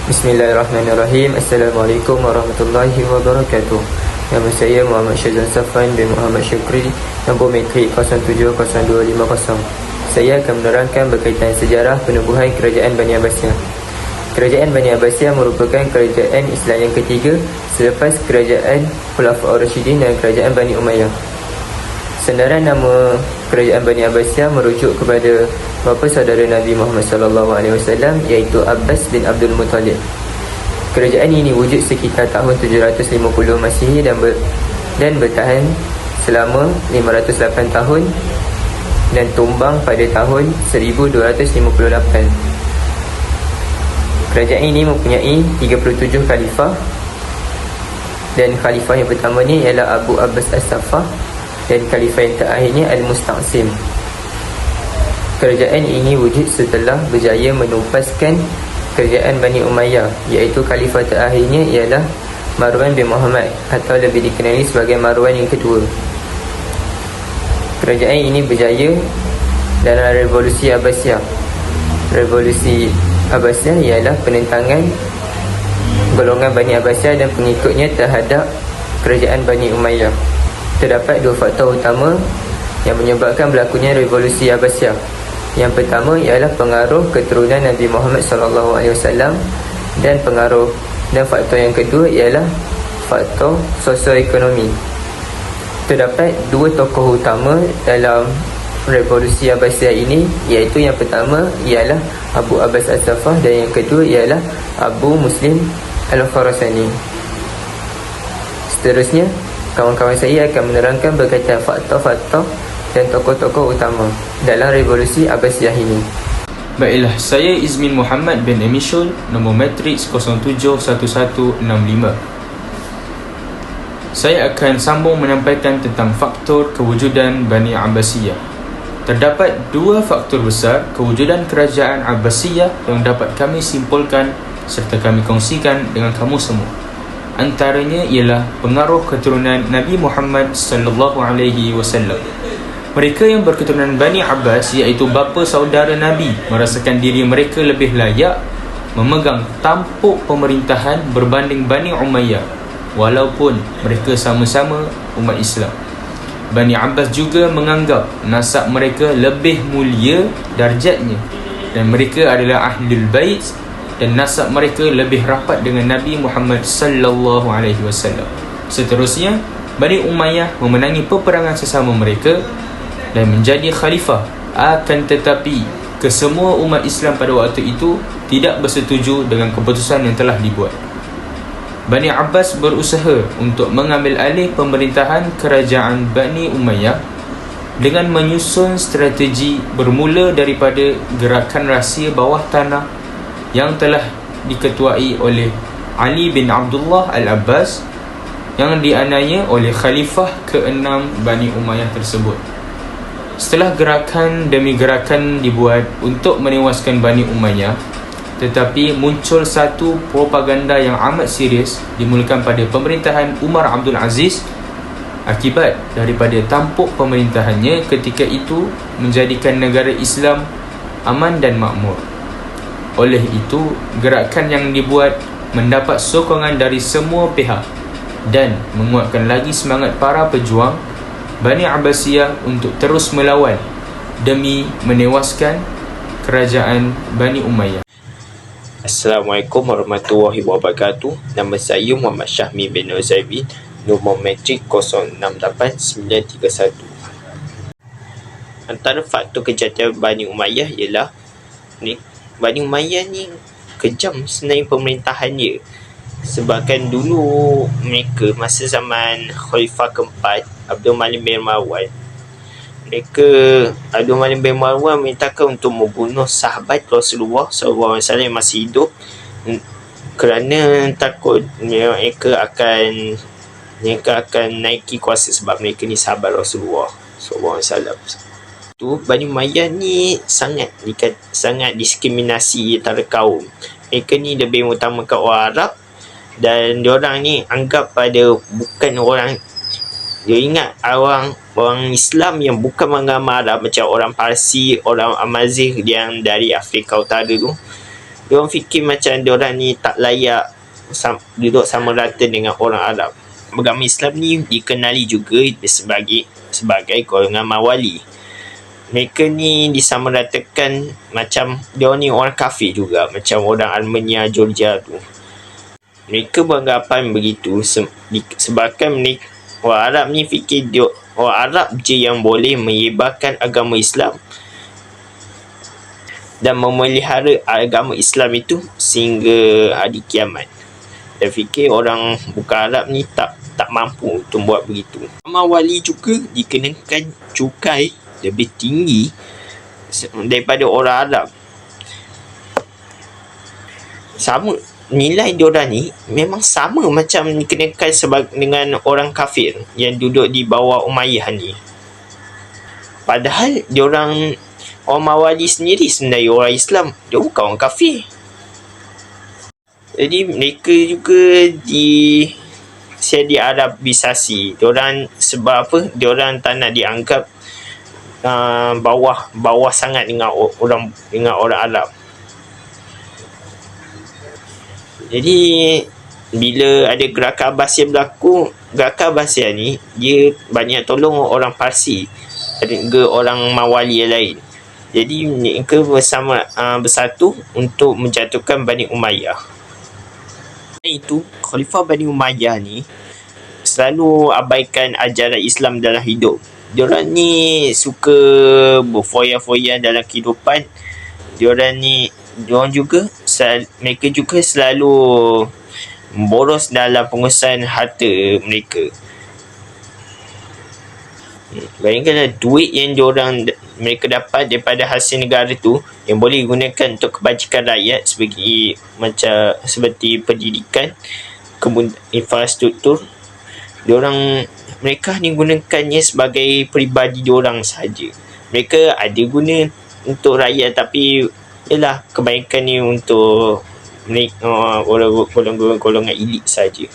Bismillahirrahmanirrahim. Assalamualaikum warahmatullahi wabarakatuh. Nama saya Muhammad Syazwan Safwan bin Muhammad Syukri, nombor matrik 070250. Saya akan menerangkan berkaitan sejarah penubuhan Kerajaan Bani Abbasiyah. Kerajaan Bani Abbasiyah merupakan kerajaan Islam yang ketiga selepas Kerajaan Khulafaur Rasyidin dan Kerajaan Bani Umayyah. Senaran nama Kerajaan Bani Abbasiyah merujuk kepada bapa saudara Nabi Muhammad SAW, iaitu Abbas bin Abdul Muttalib. Kerajaan ini wujud sekitar tahun 750 Masihi dan bertahan selama 508 tahun dan tumbang pada tahun 1258. Kerajaan ini mempunyai 37 khalifah, dan khalifah yang pertama ni ialah Abu Abbas As-Saffah, dan khalifah yang terakhirnya Al-Musta'sim. Kerajaan ini wujud setelah berjaya menumpaskan kerajaan Bani Umayyah, iaitu khalifah terakhirnya ialah Marwan bin Muhammad, atau lebih dikenali sebagai Marwan yang kedua. Kerajaan ini berjaya dalam Revolusi Abbasiyah. Revolusi Abbasiyah ialah penentangan golongan Bani Abbasiyah dan pengikutnya terhadap kerajaan Bani Umayyah. Terdapat dua faktor utama yang menyebabkan berlakunya Revolusi Abbasiyah. Yang pertama ialah pengaruh keturunan Nabi Muhammad SAW dan faktor yang kedua ialah faktor sosioekonomi. Terdapat dua tokoh utama dalam Revolusi Abbasiyah ini, iaitu yang pertama ialah Abu Abbas As-Saffah dan yang kedua ialah Abu Muslim Al-Khurasani. Seterusnya, kawan-kawan saya akan menerangkan berkaitan faktor-faktor dan tokoh-tokoh utama dalam Revolusi Abbasiyah ini. Baiklah, saya Izmin Muhammad bin Emishul, nombor matriks 071165. Saya akan sambung menyampaikan tentang faktor kewujudan Bani Abbasiyah. Terdapat dua faktor besar kewujudan kerajaan Abbasiyah yang dapat kami simpulkan serta kami kongsikan dengan kamu semua. Antaranya ialah pengaruh keturunan Nabi Muhammad sallallahu alaihi wasallam. Mereka yang berketurunan Bani Abbas, iaitu bapa saudara Nabi, merasakan diri mereka lebih layak memegang tampuk pemerintahan berbanding Bani Umayyah, walaupun mereka sama-sama umat Islam. Bani Abbas juga menganggap nasab mereka lebih mulia darjatnya, dan mereka adalah Ahlul Bait, dan nasab mereka lebih rapat dengan Nabi Muhammad sallallahu alaihi wasallam. Seterusnya, Bani Umayyah memenangi peperangan sesama mereka dan menjadi khalifah. Akan tetapi, kesemua umat Islam pada waktu itu tidak bersetuju dengan keputusan yang telah dibuat. Bani Abbas berusaha untuk mengambil alih pemerintahan kerajaan Bani Umayyah dengan menyusun strategi bermula daripada gerakan rahsia bawah tanah yang telah diketuai oleh Ali bin Abdullah Al-Abbas, yang dianiaya oleh Khalifah ke-6 Bani Umayyah tersebut. Setelah gerakan demi gerakan dibuat untuk menewaskan Bani Umayyah, tetapi muncul satu propaganda yang amat serius dimulakan pada pemerintahan Umar Abdul Aziz. Akibat daripada tampuk pemerintahannya ketika itu menjadikan negara Islam aman dan makmur. Oleh itu, gerakan yang dibuat mendapat sokongan dari semua pihak dan menguatkan lagi semangat para pejuang Bani Abbasiyah untuk terus melawan demi menewaskan kerajaan Bani Umayyah. Assalamualaikum warahmatullahi wabarakatuh. Nama saya Muhammad Syahmi bin Uzaibin, nombor matrik 068931. Antara faktor kejahatan Bani Umayyah ialah Bani Umayyah ni kejam sebenarnya pemerintahannya. Sebabkan dulu mereka masa zaman Khalifah keempat Abdul Malik bin Marwan, Abdul Malik bin Marwan memerintahkan untuk membunuh sahabat Rasulullah SAW yang masih hidup, kerana takut mereka akan naiki kuasa sebab mereka ni sahabat Rasulullah SAW. Bani Umayyah ni sangat diskriminasi antara kaum. Mereka ni lebih mengutamakan orang Arab, dan diorang ni anggap pada bukan orang, dia ingat orang Islam yang bukan beragama Arab, macam orang Parsi, orang Amazigh yang dari Afrika Utara tu, Diorang fikir macam diorang ni tak layak duduk sama rata dengan orang Arab. Agama Islam ni dikenali juga sebagai golongan mawali. Mereka ni disamaratakan macam diorang ni orang kafir juga, macam orang Armenia, Georgia tu. Mereka beranggapan begitu sebabkan orang Arab ni fikir orang Arab je yang boleh menyebarkan agama Islam dan memelihara agama Islam itu sehingga hari kiamat. Dan fikir orang bukan Arab ni tak mampu untuk buat begitu. Mawali juga dikenakan cukai lebih tinggi daripada orang Arab. Sama nilai diorang ni memang sama macam dikenakan dengan orang kafir yang duduk di bawah Umayyah ni. Padahal diorang orang Mawali sendiri sebenarnya orang Islam, dia bukan orang kafir. Jadi mereka juga di Arabisasi. Diorang sebab apa? Diorang tak nak dianggap bawah sangat dengan orang Arab. Jadi bila ada gerakan Abbasiyah berlaku, gerakan Abbasiyah ni dia banyak tolong orang Parsi dan juga orang Mawali yang lain. Jadi mereka bersatu untuk menjatuhkan Bani Umayyah. Itu Khalifah Bani Umayyah ni selalu abaikan ajaran Islam dalam hidup. Diorang ni suka berfoya-foya dalam kehidupan. Mereka juga selalu boros dalam pengurusan harta mereka. Bayangkanlah duit yang mereka dapat daripada hasil negara tu yang boleh digunakan untuk kebajikan rakyat seperti pendidikan, infrastruktur. Mereka ni gunakannya sebagai peribadi diorang sahaja. Mereka ada guna untuk rakyat, tapi ialah kebanyakan ni untuk golongan elit saja.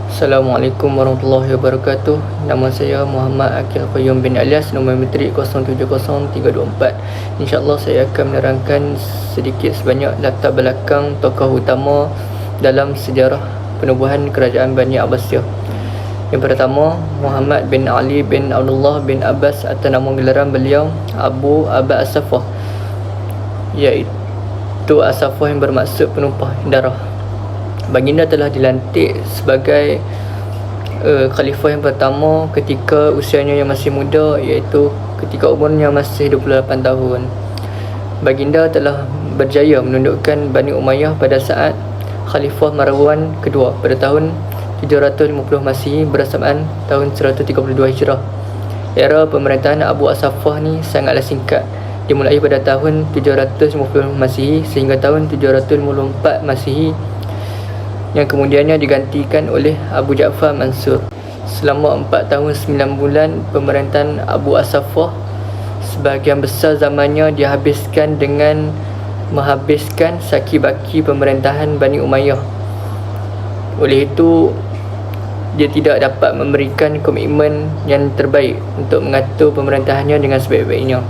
Assalamualaikum warahmatullahi wabarakatuh. Nama saya Muhammad Akil Qayyum bin Alias, nombor metrik 070324. InsyaAllah saya akan menerangkan sedikit sebanyak latar belakang tokoh utama dalam sejarah penubuhan kerajaan Bani Abbasiyah. Yang pertama, Muhammad bin Ali bin Abdullah bin Abbas atau nama gelaran beliau Abu Abbas As-Saffah, iaitu As-Saffah yang bermaksud penumpah darah. Baginda telah dilantik sebagai khalifah yang pertama ketika usianya yang masih muda, iaitu ketika umurnya masih 28 tahun. Baginda telah berjaya menundukkan Bani Umayyah pada saat Khalifah Marwan kedua pada tahun 750 Masihi bersamaan tahun 132 Hijrah. Era pemerintahan Abu As-Saffah ni sangatlah singkat, dimulai pada tahun 750 Masihi sehingga tahun 754 Masihi, yang kemudiannya digantikan oleh Abu Ja'far Mansur. Selama 4 tahun 9 bulan pemerintahan Abu As-Saffah, sebahagian besar zamannya dihabiskan dengan menghabiskan saki-baki pemerintahan Bani Umayyah. Oleh itu, dia tidak dapat memberikan komitmen yang terbaik untuk mengatur pemerintahannya dengan sebaik-baiknya.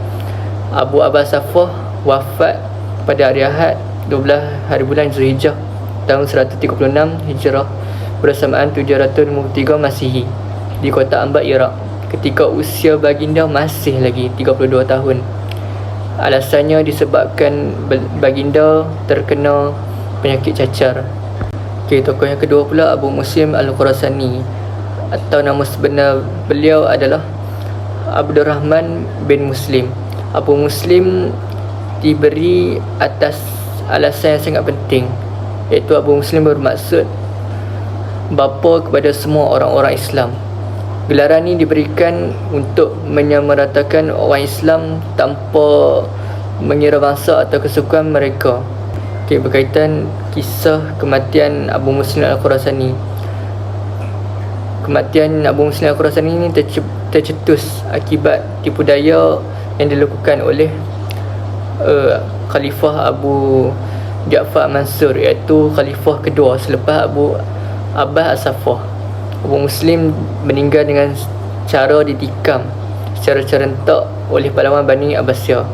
Abu Abbas As-Saffah wafat pada hari Ahad 12 hari bulan Zulhijjah tahun 136 Hijrah bersamaan 753 Masihi di kota Anbar, Iraq, ketika usia baginda masih lagi 32 tahun. Alasannya disebabkan baginda terkena penyakit cacar. Tokoh yang kedua pula Abu Muslim Al-Khurasani, atau nama sebenar beliau adalah Abdurrahman bin Muslim. Abu Muslim diberi atas alasan yang sangat penting, iaitu Abu Muslim bermaksud bapa kepada semua orang-orang Islam. Gelaran ini diberikan untuk menyamaratakan orang Islam tanpa mengira bangsa atau kesukuan mereka. Berkaitan kisah kematian Abu Muslim Al-Khurasani. Kematian Abu Muslim Al-Khurasani ini tercetus akibat tipu daya yang dilakukan oleh Khalifah Abu Ja'far Mansur, iaitu khalifah kedua selepas Abu Abbas As-Saffah. Abu Muslim meninggal dengan cara ditikam secara serentak oleh pahlawan Bani Abbasiyah.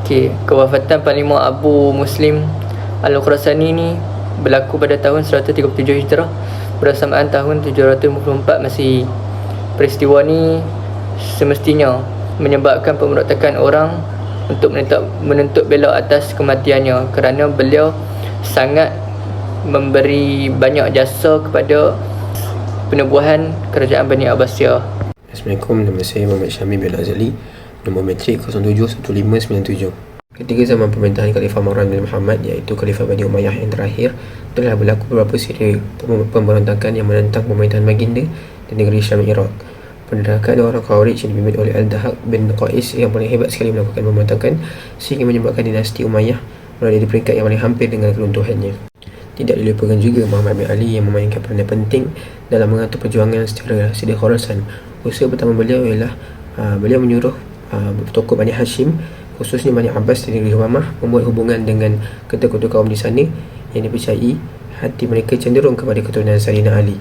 Okey, kewafatan Panglima Abu Muslim Al-Khurasani ni berlaku pada tahun 137 Hijrah bersamaan tahun 754 Masihi. Peristiwa ni semestinya menyebabkan pemberontakan orang untuk menuntut bela atas kematiannya kerana beliau sangat memberi banyak jasa kepada penubuhan kerajaan Bani Abbasiyah. Assalamualaikum, nama saya Muhammad Syamil bin Azali, nombor matrik 071597. Ketika zaman pemerintahan Khalifah Marwan bin Muhammad, iaitu Khalifah Bani Umayyah yang terakhir, telah berlaku beberapa siri pemberontakan yang menentang pemerintahan baginda di negeri Syam Iraq. Pendedakan orang Khawarij yang dipimpin oleh Al-Dahaq bin Qais yang paling hebat sekali melakukan pemberontakan sehingga menyebabkan dinasti Umayyah berada di peringkat yang paling hampir dengan keruntuhannya. Tidak dilupakan juga Muhammad bin Ali yang memainkan peranan penting dalam mengatur perjuangan secara rahsia di Khorasan. Usaha pertama beliau ialah beliau menyuruh tokoh Bani Hashim, khususnya Bani Abbas di negeri Humamah, membuat hubungan dengan ketua-ketua kaum di sana yang dipercayai hati mereka cenderung kepada keturunan Sayyidina Ali.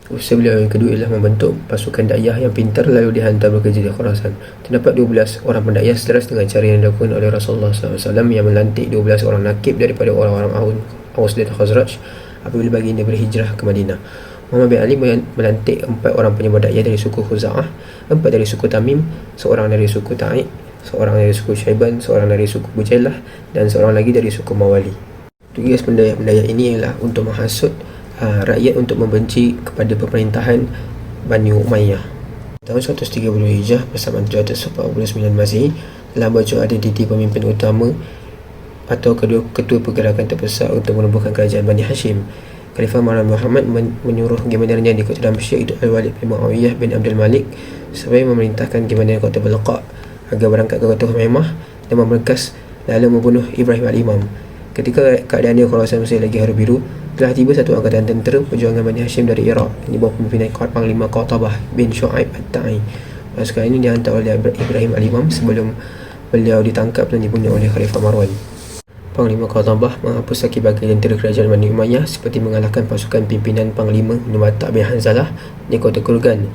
Usaha beliau yang kedua ialah membentuk pasukan dakwah yang pintar lalu dihantar bekerja di Khorasan. Terdapat 12 orang pendakwah selaras dengan cara yang dilakukan oleh Rasulullah SAW yang melantik 12 orang nakib daripada orang-orang Aus dan Khazraj apabila baginda berhijrah ke Madinah. Muhammad bin Ali melantik 4 orang penyebar dakwah dari suku Khuza'ah, 4 dari suku Tamim, seorang dari suku Ta'id, seorang dari suku Syaiban, seorang dari suku Bujailah dan seorang lagi dari suku Mawali. Tugas pendaya-pendaya ini ialah untuk menghasut rakyat untuk membenci kepada pemerintahan Bani Umayyah. Tahun 130 Hijrah bersama 749 Masihi telah bercuat ada titi pemimpin utama atau ketua pergerakan terbesar untuk menubuhkan kerajaan Bani Hashim. Khalifah Marwan Muhammad menyuruh gubernurnya di kota Damsyik iaitu Al-Walid bin Muawiyah bin Abdul Malik supaya memerintahkan gubernur kota Balqa agar berangkat ke kota Humaimah dan memberkas lalu membunuh Ibrahim Al-Imam. Ketika keadaan di Khorasan Mesir lagi haru biru, telah tiba satu angkatan tentera perjuangan Bani Hashim dari Iraq di bawah pimpinan Panglima Qatabah bin Shu'aib At-Ta'i. Pasukan ini dihantar oleh Ibrahim Al-Imam sebelum beliau ditangkap dan dibunuh oleh Khalifah Marwan. Panglima Qatabah menghapus akibat tentera kerajaan Bani Umayyah seperti mengalahkan pasukan pimpinan Panglima Numatak bin Hanzalah di kota Kurgan.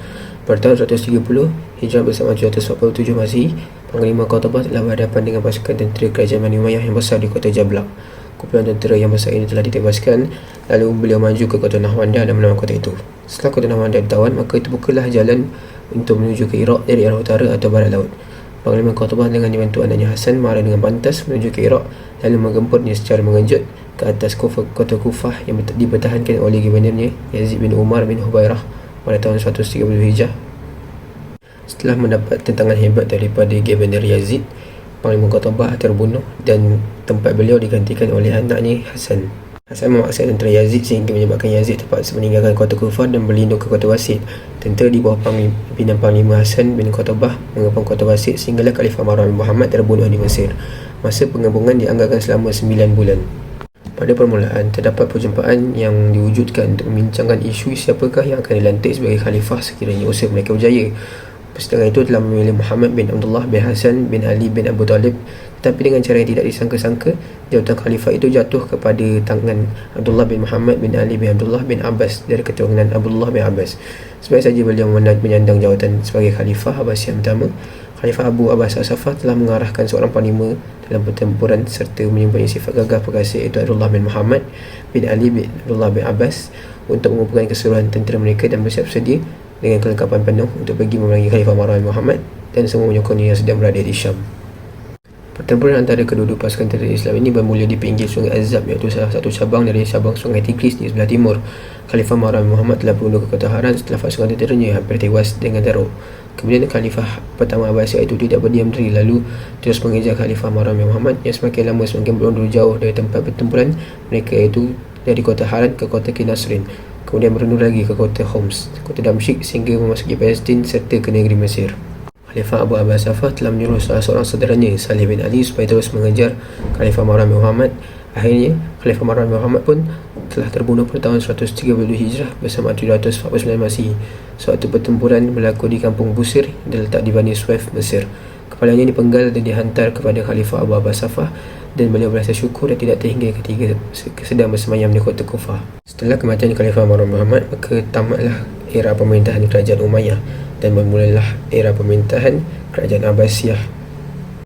Pada tahun 130 Hijrah bersama 747 Masihi, Panglima Qatabah telah berhadapan dengan pasukan tentera kerajaan Bani Umayyah yang besar di kota Jablaq. Kumpulan tentera yang besar ini telah ditewaskan, lalu beliau maju ke kota Nahwanda dan menawan kota itu. Setelah kota Nahwanda ditawan, maka terbukalah jalan untuk menuju ke Iraq dari arah utara atau barat laut. Panglima Qatabah dengan dibantu anaknya Hasan marah dengan pantas menuju ke Iraq lalu menggempurnya secara mengejut ke atas kota Kufah yang dipertahankan oleh gubernurnya Yazid bin Umar bin Hubairah pada tahun 130 Hijrah. Setelah mendapat tentangan hebat daripada gubernur Yazid, Panglima Qatabah terbunuh dan tempat beliau digantikan oleh anaknya Hasan. Hasan memaksa tentera Yazid sehingga menyebabkan Yazid terpaksa meninggalkan kota Kufah dan berlindung ke kota Wasid. Tentera di bawah pimpinan Panglima Hasan bin Qatabah mengepung kota Wasid sehinggalah Khalifah Marwan bin Muhammad terbunuh di Mesir. Masa penggabungan dianggarkan selama 9 bulan. Pada permulaan, terdapat perjumpaan yang diwujudkan untuk membincangkan isu siapakah yang akan dilantik sebagai khalifah sekiranya usaha mereka berjaya. Persidangan itu telah memilih Muhammad bin Abdullah bin Hasan bin Ali bin Abu Talib, tetapi dengan cara yang tidak disangka-sangka, jawatan khalifah itu jatuh kepada tangan Abdullah bin Muhammad bin Ali bin Abdullah bin Abbas dari keturunan Abdullah bin Abbas. Sebab saja beliau menyandang jawatan sebagai khalifah Abbas yang pertama, Khalifah Abu Abbas As-Saffah telah mengarahkan seorang panglima dalam pertempuran serta menyimpan sifat gagah perkasa iaitu Abdullah bin Muhammad bin Ali bin Abdullah bin Abbas untuk mengumpulkan keseluruhan tentera mereka dan bersiap sedia dengan kelengkapan penuh untuk pergi memerangi Khalifah Marwan bin Muhammad dan semua penyokongnya yang sedang berada di Syam. Pertempuran antara kedua-dua pasukan tentera Islam ini bermula di pinggir sungai Azab iaitu salah satu cabang dari cabang sungai Tigris di sebelah timur. Khalifah Marwan bin Muhammad telah berundur ke kota Haran setelah pasukan tenteranya hampir tewas dengan teruk. Kemudian Khalifah pertama Abbasiyah itu tidak berdiam diri lalu terus mengejar Khalifah Marwan bin Muhammad yang semakin lama semakin berundur jauh dari tempat pertempuran mereka iaitu dari kota Haran ke kota Kinasrin, kemudian berundur lagi ke kota Homs, kota Damsyik sehingga memasuki Palestin serta ke negeri Mesir. Khalifah Abu Abbas As-Saffah telah menyuruh salah seorang saudaranya Salih bin Ali supaya terus mengejar Khalifah Marwan bin Muhammad. Akhirnya Khalifah Marwan bin Muhammad pun telah terbunuh pada tahun 130 Hijrah bersama 749 Masihi. Suatu pertempuran berlaku di kampung Busir yang terletak di Bani Suwaif, Mesir. Kepalanya dipenggal dan dihantar kepada Khalifah Abu Abbas As-Saffah dan beliau berasa syukur dan tidak terhingga ketika sedang bersemayam di kota Kufah. Setelah kematian Khalifah Marwan bin Muhammad, maka tamatlah era pemerintahan kerajaan Umayyah dan bermulalah era pemerintahan kerajaan Abbasiyah.